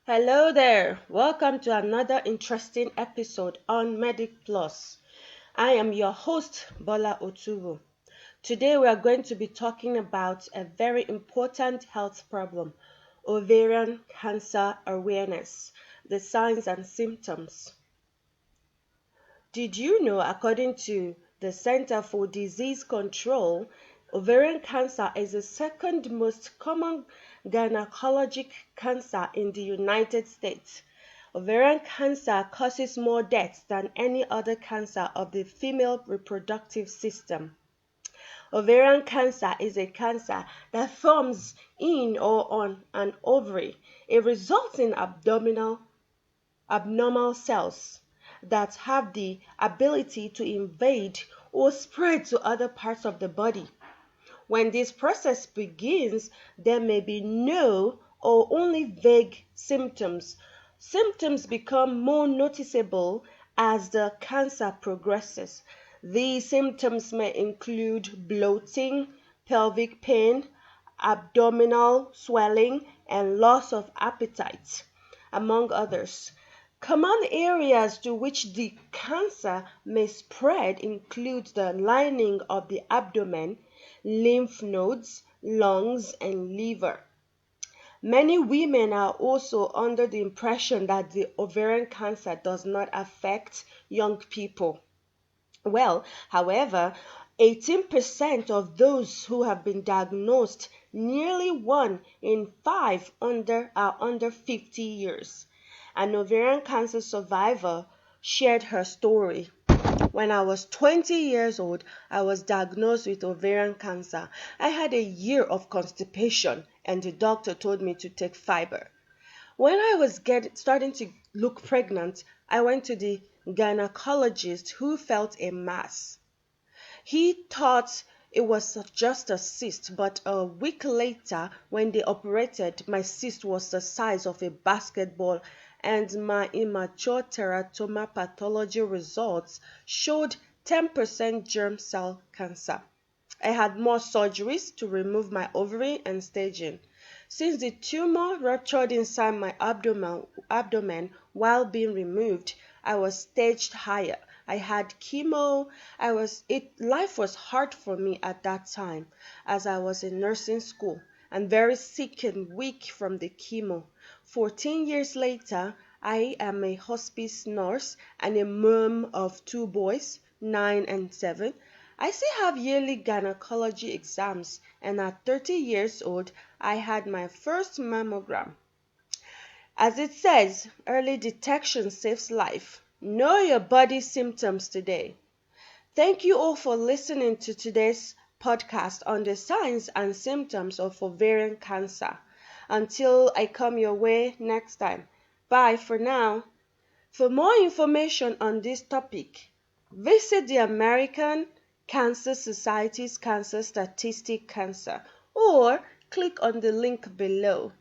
Hello there. Welcome to another interesting episode on Medic Plus. I am your host, Bola Otubu. Today we are going to be talking about a very important health problem, ovarian cancer awareness, the signs and symptoms. Did you know, according to the Center for Disease Control, ovarian cancer is the second most common gynecologic cancer in the United States? Ovarian cancer causes more deaths than any other cancer of the female reproductive system. Ovarian cancer is a cancer that forms in or on an ovary. It results in abnormal cells that have the ability to invade or spread to other parts of the body. When this process begins, there may be no or only vague symptoms. Symptoms become more noticeable as the cancer progresses. These symptoms may include bloating, pelvic pain, abdominal swelling, and loss of appetite, among others. Common areas to which the cancer may spread include the lining of the abdomen, lymph nodes, lungs, and liver. Many women are also under the impression that the ovarian cancer does not affect young people. However, 18% of those who have been diagnosed, nearly 1 in 5 are under 50 years. An ovarian cancer survivor shared her story. When I was 20 years old, I was diagnosed with ovarian cancer. I had a year of constipation and the doctor told me to take fiber. When I was starting to look pregnant, I went to the gynecologist who felt a mass. He thought it was just a cyst, but a week later, when they operated, my cyst was the size of a basketball, and my immature teratoma pathology results showed 10% germ cell cancer. I had more surgeries to remove my ovary and staging. Since the tumor ruptured inside my abdomen while being removed, I was staged higher. I had chemo. Life was hard for me at that time as I was in nursing school and very sick and weak from the chemo. 14 years later, I am a hospice nurse and a mom of 2 boys, 9 and 7. I still have yearly gynecology exams, and at 30 years old, I had my first mammogram. As it says, early detection saves life. Know your body symptoms today. Thank you all for listening to today's podcast on the signs and symptoms of ovarian cancer. Until I come your way next time. Bye for now. For more information on this topic, visit the American Cancer Society's Cancer Statistic Cancer or click on the link below.